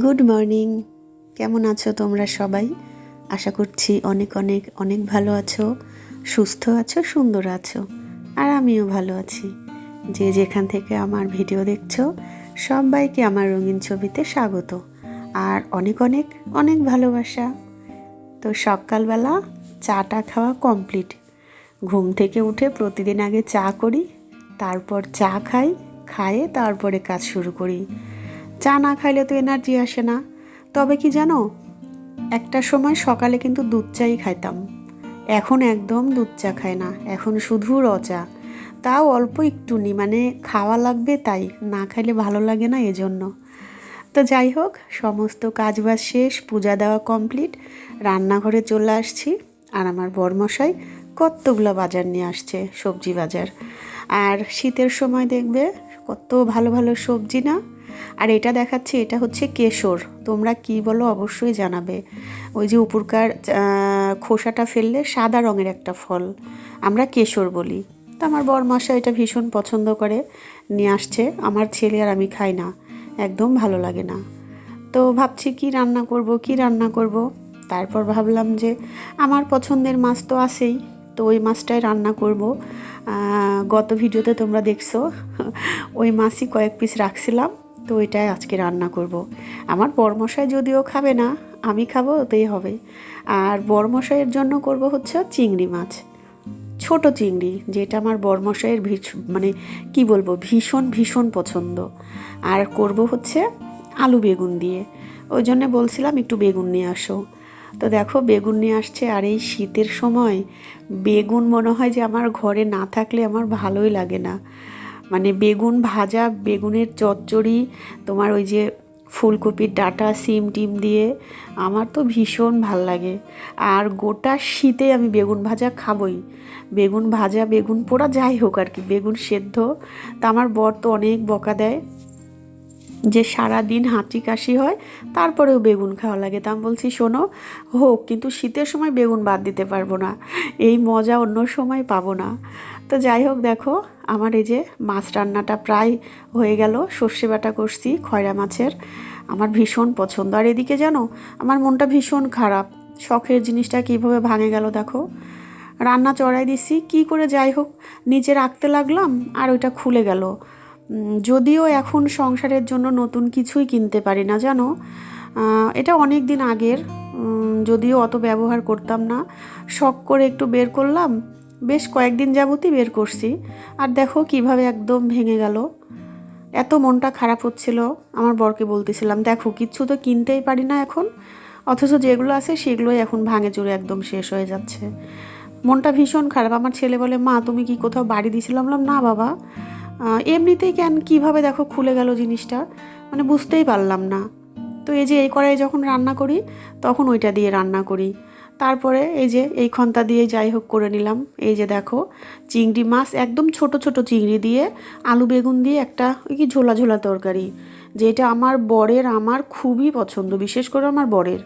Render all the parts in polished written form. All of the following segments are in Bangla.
Good morning. কেমন আছো তোমরা সবাই? আশা করছি অনেক অনেক অনেক ভালো আছো, সুস্থ আছো, সুন্দর আছো। আর আমিও ভালো আছি। যে যেখান থেকে আমার ভিডিও দেখছো সবাইকে আমার রঙিন ছবিতে স্বাগত আর অনেক অনেক অনেক ভালোবাসা। তো সকালবেলা চাটা খাওয়া কমপ্লিট। ঘুম থেকে উঠে প্রতিদিন আগে চা করি, তারপর চা খাই, খাইয়ে তারপরে কাজ শুরু করি। চা না খাইলে তো এনার্জি আসে না। তবে কি জানো, একটা সময় সকালে কিন্তু দুধ চাই খাইতাম। এখন একদম দুধ চা খাই না, এখন শুধু র চা। তাও অল্প একটুনি, মানে খাওয়া লাগবে তাই, না খাইলে ভালো লাগে না এজন্য। তো যাই হোক, সমস্ত কাজবাজ শেষ, পূজা দেওয়া কমপ্লিট, রান্নাঘরে চলে আসছি। আর আমার বরমশাই কতগুলো বাজার নিয়ে আসছে, সবজি বাজার। আর শীতের সময় দেখবে কত ভালো ভালো সবজি না। আর এটা দেখাচ্ছি, এটা হচ্ছে কেশর। তোমরা কি বলো অবশ্যই জানাবে। ওই যে উপরকার খোসাটা ফেললে সাদা রঙের একটা ফল, আমরা কেশর বলি। তো আমার বরমশাই এটা ভীষণ পছন্দ করে, নিয়ে আসছে। আমার ছেলে আর আমি খাই না, একদম ভালো লাগে না। তো ভাবছি কি রান্না করব কি রান্না করব। তারপর ভাবলাম যে আমার পছন্দের মাছ তো আছেই, তো ওই মাছটাই রান্না করব। গত ভিডিওতে তোমরা দেখছো ওই মাছই কয়েক পিস রাখছিলাম, তো ওইটাই আজকে রান্না করব। আমার বরমশাই যদিও খাবে না, আমি খাবো, ওতেই হবে। আর বরমশাইয়ের জন্য করব হচ্ছে চিংড়ি মাছ, ছোট চিংড়ি, যেটা আমার বরমশাইয়ের মানে কি বলবো, ভীষণ ভীষণ পছন্দ। আর করব হচ্ছে আলু বেগুন দিয়ে। ওই জন্যে বলছিলাম একটু বেগুন নিয়ে আসো। তো দেখো বেগুন নিয়ে আসছে। আর এই শীতের সময় বেগুন মনে হয় যে আমার ঘরে না থাকলে আমার ভালোই লাগে না। মানে বেগুন ভাজা, বেগুনের চচ্চড়ি, তোমার ওই যে ফুলকপির ডাঁটা, সিম টিম দিয়ে, আমার তো ভীষণ ভাল লাগে। আর গোটা শীতে আমি বেগুন ভাজা খাবই। বেগুন ভাজা, বেগুন পোড়া, যাই হোক আর কি, বেগুন সেদ্ধ। তা আমার বর তো অনেক বকা দেয় যে সারা দিন হাঁচি কাশি হয়, তারপরেও বেগুন খাওয়া লাগে। তা আমি বলছি শোনো, হোক, কিন্তু শীতের সময় বেগুন বাদ দিতে পারবো না, এই মজা অন্য সময় পাবো না। তো যাই হোক, দেখো আমার এই যে মাছ রান্নাটা প্রায় হয়ে গেল। সর্ষে বাটা করছি খয়রা মাছের, আমার ভীষণ পছন্দ। আর এদিকে জানো, আমার মনটা ভীষণ খারাপ, শখের জিনিসটা কীভাবে ভাঙে গেল দেখো। রান্না চড়াই দিছি কি করে, যাই হোক নিচে রাখতে লাগলাম আর ওইটা খুলে গেল। যদিও এখন সংসারের জন্য নতুন কিছুই কিনতে পারি না জানো। এটা অনেক দিন আগের, যদিও অত ব্যবহার করতাম না, শখ করে একটু বের করলাম, বেশ কয়েকদিন যাবতই বের করছি। আর দেখো কিভাবে একদম ভেঙে গেল। এত মনটা খারাপ হচ্ছিল। আমার বরকে বলতেছিলাম, দেখো কিচ্ছু তো কিনতেই পারি না এখন, অথচ যেগুলো আছে সেগুলোই এখন ভাঙে চুরে একদম শেষ হয়ে যাচ্ছে। মনটা ভীষণ খারাপ। আমার ছেলে বলে, মা তুমি কি কোথাও বাড়ি দিয়েছিলাম? বললাম না বাবা, এমনিতেই কেন, কীভাবে দেখো খুলে গেল জিনিসটা, মানে বুঝতেই পারলাম না। তো এই যে এই কড়াই যখন রান্না করি তখন ওইটা দিয়ে রান্না করি। তারপরে এই যে এই খন্তা দিয়ে যাই হোক করে নিলাম। এই যে দেখো চিংড়ি মাছ, একদম ছোট ছোট চিংড়ি দিয়ে আলু বেগুন দিয়ে একটা ওই কি ঝোলা ঝোলা তরকারি, যেটা আমার বরের আমার খুবই পছন্দ, বিশেষ করে আমার বরের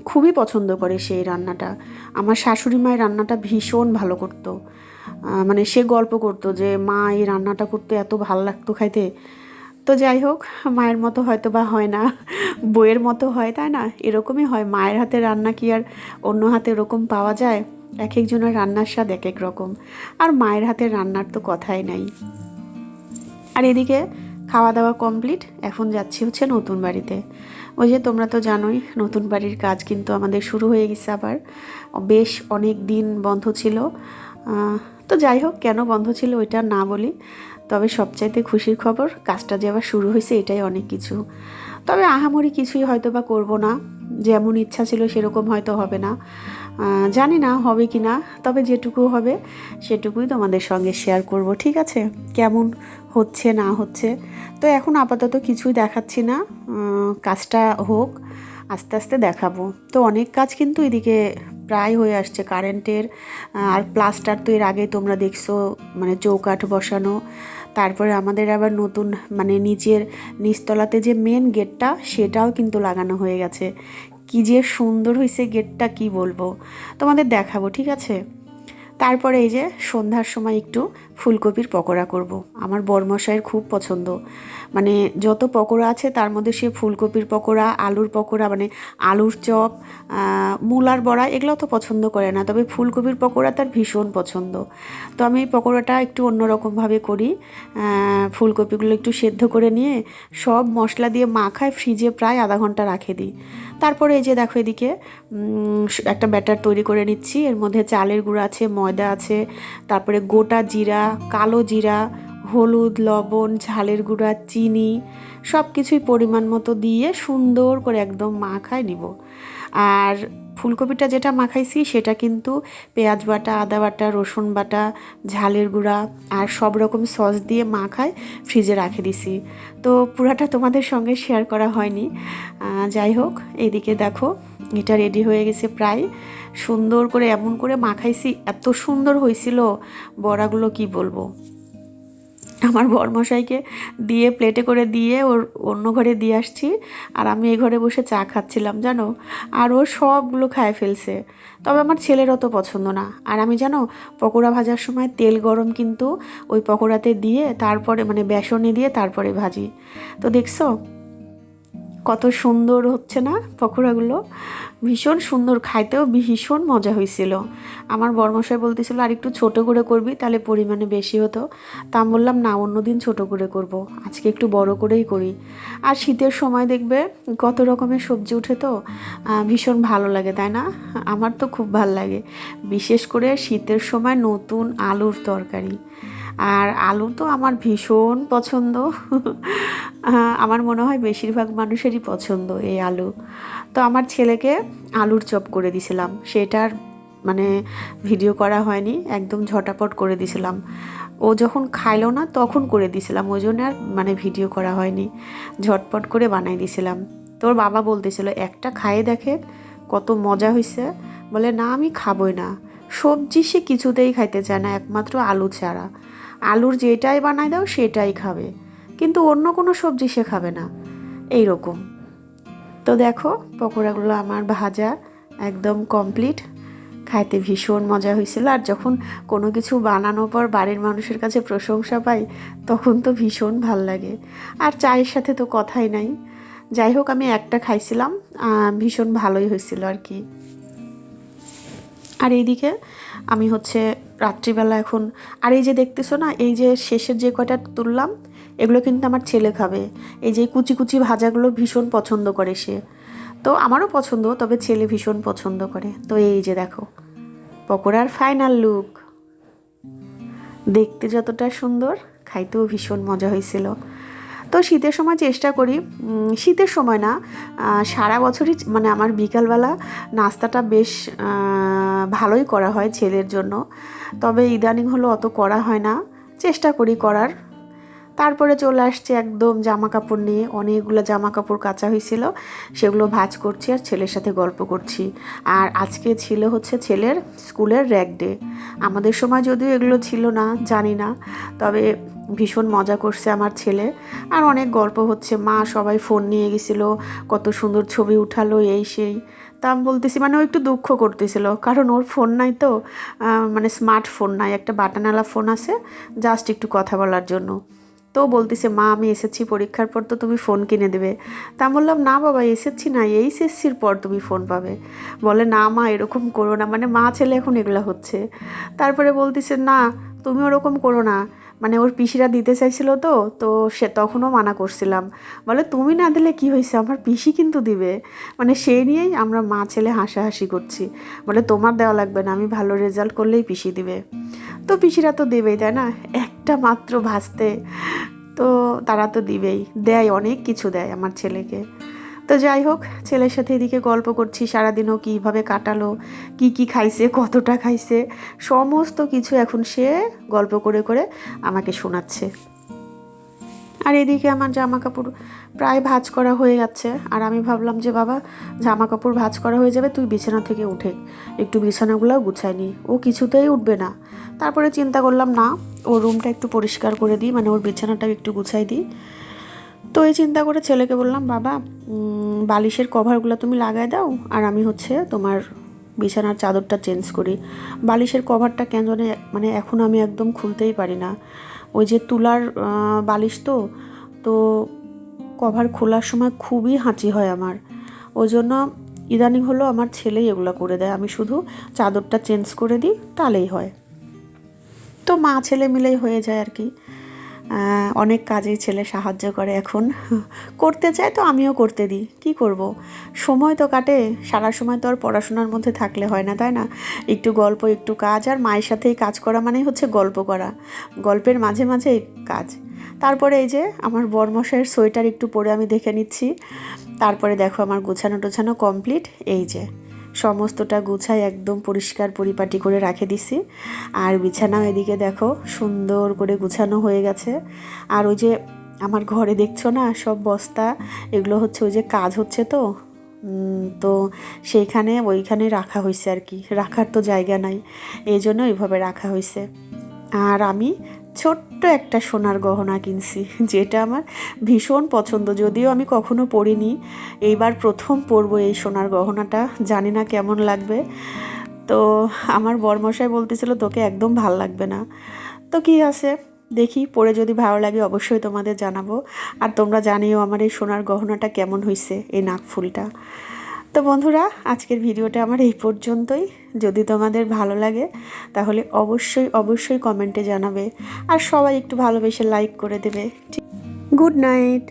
খুবই পছন্দ করে সেই রান্নাটা। আমার শাশুড়ি মায়ের রান্নাটা ভীষণ ভালো করতো। মানে সে গল্প করতো যে মা এই রান্নাটা করতে এত ভালো লাগতো খাইতে। তো যাই হোক, মায়ের মতো হয়তো বা হয় না, বইয়ের মতো হয়, তাই না? এরকমই হয়, মায়ের হাতে রান্না কি আর অন্য হাতে এরকম পাওয়া যায়? এক একজনের রান্নার স্বাদ এক এক রকম। আর মায়ের হাতের রান্নার তো কথাই নাই। আর এদিকে খাওয়া দাওয়া কমপ্লিট, এখন যাচ্ছি হচ্ছে নতুন বাড়িতে। ওই যে তোমরা তো জানোই, নতুন বাড়ির কাজ কিন্তু আমাদের শুরু হয়ে গেছে আবার। বেশ অনেক দিন বন্ধ ছিল। তো যাই হোক, কেন বন্ধ ছিল ওইটা না বলি, তবে সবচাইতে খুশির খবর কাজটা যে আবার শুরু হয়েছে, এটাই অনেক কিছু। তবে আহামরি কিছুই হয়তো বা করবো না, যেমন ইচ্ছা ছিল সেরকম হয়তো হবে না, জানি না হবে কি না। তবে যেটুকু হবে সেটুকুই তোমাদের সঙ্গে শেয়ার করব, ঠিক আছে? কেমন হচ্ছে না হচ্ছে তো এখন আপাতত কিছুই দেখাচ্ছি না, কাজটা হোক, আস্তে আস্তে দেখাবো। তো অনেক কাজ কিন্তু এদিকে প্রায় হয়ে আসছে কারেন্টের। আর প্লাস্টার তো এর আগে তোমরা দেখছো, মানে চৌকাঠ বসানো। তারপরে আমাদের আবার নতুন, মানে নিচতলাতে যে মেন গেটটা সেটাও কিন্তু লাগানো হয়ে গেছে। কি যে সুন্দর হয়েছে গেটটা, কি বলবো, তোমাদের দেখাবো, ঠিক আছে? তারপরে এই যে সন্ধ্যার সময় একটু ফুলকপির পকোড়া করব। আমার বরমশাইয়ের খুব পছন্দ, মানে যত পকোড়া আছে তার মধ্যে সে ফুলকপির পকোড়া, আলুর পকোড়া, মানে আলুর চপ, মূলার বড়া এগুলো তো পছন্দ করে না, তবে ফুলকপির পকোড়া তার ভীষণ পছন্দ। তো আমি এই পকোড়াটা একটু অন্যরকমভাবে করি। ফুলকপিগুলো একটু সেদ্ধ করে নিয়ে সব মশলা দিয়ে মাখায় ফ্রিজে প্রায় আধা ঘন্টা রাখে দিই। তারপরে এই যে দেখো এদিকে একটা ব্যাটার তৈরি করে নিচ্ছি। এর মধ্যে চালের গুঁড়া আছে, ময়দা আছে, তারপরে গোটা জিরা, কালো জিরা, হলুদ, লবণ, ঝালের গুঁড়া, চিনি সব কিছুই পরিমাণ মতো দিয়ে সুন্দর করে একদম মাখায় নিব। আর ফুলকপিটা যেটা মাখাইছি সেটা কিন্তু পেঁয়াজ বাটা, আদা বাটা, রসুন বাটা, ঝালের গুঁড়া আর সব রকম সস দিয়ে মাখায় ফ্রিজে রাখে দিছি। তো পুরাটা তোমাদের সঙ্গে শেয়ার করা হয়নি। যাই হোক, এইদিকে দেখো এটা রেডি হয়ে গেছে প্রায়। সুন্দর করে এমন করে মাখাইছি, এত সুন্দর হয়েছিল বড়াগুলো কি বলবো। আমার বরমশাইকে দিয়ে প্লেটে করে দিয়ে ওর অন্য ঘরে দিয়ে আসছি, আর আমি এই ঘরে বসে চা খাচ্ছিলাম জানো। আর ও সবগুলো খায় ফেলছে, তবে আমার ছেলের অত পছন্দ না। আর আমি জানো পকোড়া ভাজার সময় তেল গরম কিন্তু ওই পকোড়াতে দিয়ে তারপরে মানে বেসনে দিয়ে তারপরে ভাজি। তো দেখছো কত সুন্দর হচ্ছে না পকোড়াগুলো, ভীষণ সুন্দর, খাইতেও ভীষণ মজা হয়েছিল। আমার বরমশাই বলতেছিল আর একটু ছোট করে করবি তাহলে পরিমাণে বেশি হতো। তা আমি বললাম না, অন্যদিন ছোট করে করব, আজকে একটু বড় করেই করি। আর শীতের সময় দেখবে কত রকমের সবজি উঠে, তো ভীষণ ভালো লাগে তাই না? আমার তো খুব ভালো লাগে, বিশেষ করে শীতের সময় নতুন আলুর তরকারি। আর আলু তো আমার ভীষণ পছন্দ। আমার মনে হয় বেশিরভাগ মানুষেরই পছন্দ এই আলু। তো আমার ছেলেকে আলুর চপ করে দিছিলাম, সেটার মানে ভিডিও করা হয়নি, একদম ঝটাপট করে দিছিলাম। ও যখন খাইলো না তখন করে দিছিলাম, ওই জন্য আর মানে ভিডিও করা হয়নি, ঝটপট করে বানাই দিছিলাম। তোর বাবা বলতেছিল একটা খাইয়ে দেখে কত মজা হয়েছে। বলে না আমি খাবই না, সবজি সে কিছুতেই খাইতে চায় না একমাত্র আলু ছাড়া। আলুর যেটাই বানাই দাও সেটাই খাবে, কিন্তু অন্য কোনো সবজি সে খাবে না, এই রকম। তো দেখো পকোড়াগুলো আমার ভাজা একদম কমপ্লিট, খাইতে ভীষণ মজা হয়েছিল। আর যখন কোনো কিছু বানানোর পর বাড়ির মানুষের কাছে প্রশংসা পাই তখন তো ভীষণ ভাল লাগে। আর চায়ের সাথে তো কথাই নাই। যাই হোক, আমি একটা খাইছিলাম, ভীষণ ভালোই হয়েছিল আর কি। আর এইদিকে আমি হচ্ছে রাত্রিবেলা এখন, আর এই যে দেখতেছো না, এই যে শেষের যে কয়টা তুললাম এগুলো কিন্তু আমার ছেলে খাবে। এই যে কুচি কুচি ভাজাগুলো ভীষণ পছন্দ করে সে, তো আমারও পছন্দ, তবে ছেলে ভীষণ পছন্দ করে। তো এই যে দেখো পকোড়ার ফাইনাল লুক, দেখতে যতটা সুন্দর খাইতেও ভীষণ মজা হয়েছিল। তো শীতের সময় চেষ্টা করি, শীতের সময় না সারা বছরই, মানে আমার বিকালবেলা নাস্তাটা বেশ ভালোই করা হয় ছেলের জন্য, তবে ইদানিং হলো অত করা হয় না, চেষ্টা করি করার। তারপরে চলে আসছে একদম জামা কাপড় নিয়ে, অনেকগুলো জামা কাপড় কাচা হয়েছিল, সেগুলো ভাঁজ করছি আর ছেলের সাথে গল্প করছি। আর আজকে ছিল হচ্ছে ছেলের স্কুলের র্যাগ ডে। আমাদের সময় যদিও এগুলো ছিল না, জানি না, তবে ভীষণ মজা করছে আমার ছেলে। আর অনেক গল্প হচ্ছে, মা সবাই ফোন নিয়ে গেছিলো, কত সুন্দর ছবি উঠালো এই সেই। তা আমি বলতেছি, মানে ও একটু দুঃখ করতেছিল, কারণ ওর ফোন নাই তো, মানে স্মার্টফোন নাই, একটা বাটনওয়ালা ফোন আছে জাস্ট একটু কথা বলার জন্য। তো বলতেছে মা আমি এসেছি পরীক্ষার পর, তো তুমি ফোন কিনে দেবে। তা বললাম না বাবা, এসেছি না, এইচএসসির পর তুমি ফোন পাবে। বলে না মা এরকম করো না, মানে মা ছেলে এখন এগুলো হচ্ছে। তারপরে বলতেছে না তুমি ওরকম করো না, মানে ওর পিসিরা দিতে চাইছিল, তো তো সে তখনও মানা করছিলাম। বলে তুমি না দিলে কি হয়েছে, আমার পিসি কিন্তু দিবে। মানে সেই নিয়েই আমরা মা ছেলে হাসাহাসি করছি। বলে তোমার দেওয়া লাগবে না, আমি ভালো রেজাল্ট করলেই পিসি দিবে। তো পিসিরা তো দেবেই তাই না, একটা মাত্র ভাসতে, তো তারা তো দিবেই, দেয় অনেক কিছু দেয় আমার ছেলেকে। তো যাই হোক, ছেলের সাথে এদিকে গল্প করছি, সারাদিনও কীভাবে কাটালো, কি কি খাইছে, কতটা খাইছে, সমস্ত কিছু এখন সে গল্প করে করে আমাকে শোনাচ্ছে। আর এদিকে আমার জামা কাপড় প্রায় ভাঁজ করা হয়ে যাচ্ছে, আর আমি ভাবলাম যে বাবা জামা কাপড় ভাঁজ করা হয়ে যাবে, তুই বিছানা থেকে উঠে একটু বিছানাগুলোও গুছাই নি। ও কিছুতেই উঠবে না। তারপরে চিন্তা করলাম না, ওর রুমটা একটু পরিষ্কার করে দিই, মানে ওর বিছানাটাও একটু গুছাই দিই। তো এই চিন্তা করে ছেলেকে বললাম বাবা বালিশের কভারগুলো তুমি লাগাই দাও, আর আমি হচ্ছে তোমার বিছানার চাদরটা চেঞ্জ করি। বালিশের কভারটা কেন জানি মানে এখন আমি একদম খুলতেই পারি না। ওই যে তুলার বালিশ তো তো কভার খোলার সময় খুবই হাঁচি হয় আমার। ওই জন্য ইদানিং হলো আমার ছেলেই এগুলো করে দেয়, আমি শুধু চাদরটা চেঞ্জ করে দিই, তাহলেই হয়। তো মা ছেলে মিলেই হয়ে যায় আর কি। অনেক কাজেই ছেলে সাহায্য করে, এখন করতে চায় তো আমিও করতে দিই, কি করব, সময় তো কাটে, সারা সময় তো আর পড়াশোনার মধ্যে থাকলে হয় না, তাই না? একটু গল্প, একটু কাজ, আর মায়ের সাথেই কাজ করা মানেই হচ্ছে গল্প করা, গল্পের মাঝে মাঝে কাজ। তারপরে এই যে আমার বরমশাইয়ের সোয়েটার একটু পরে আমি দেখে নিচ্ছি। তারপরে দেখো আমার গোছানো টোছানো কমপ্লিট। এই যে সমস্তটা গুছাই একদম পরিষ্কার পরিপাটি করে রাখে দিছি। আর বিছানাও এদিকে দেখো সুন্দর করে গুছানো হয়ে গেছে। আর ওই যে আমার ঘরে দেখছো না সব বস্তা, এগুলো হচ্ছে ওই যে কাজ হচ্ছে তো তো সেইখানে ওইখানে রাখা হয়েছে আর কি, রাখার তো জায়গা নাই, এই জন্য ওইভাবে রাখা হয়েছে। আর আমি ছোট্ট একটা সোনার গহনা কিনছি, যেটা আমার ভীষণ পছন্দ, যদিও আমি কখনো পরিনি, এইবার প্রথম পরবো এই সোনার গহনাটা, জানি না কেমন লাগবে। তো আমার বরমশাই বলতেছিল তোকে একদম ভাল লাগবে না, তো কি আছে দেখি, পরে যদি ভালো লাগে অবশ্যই তোমাদের জানাবো। আর তোমরা জানিও আমার এই সোনার গহনাটা কেমন হয়েছে, এই নাকফুলটা। তো বন্ধুরা, আজকের ভিডিওটা আমার এই পর্যন্তই। যদি তোমাদের ভালো লাগে তাহলে অবশ্যই অবশ্যই কমেন্টে জানাবে, আর সবাই একটু ভালোবেসে লাইক করে দেবে। Good night.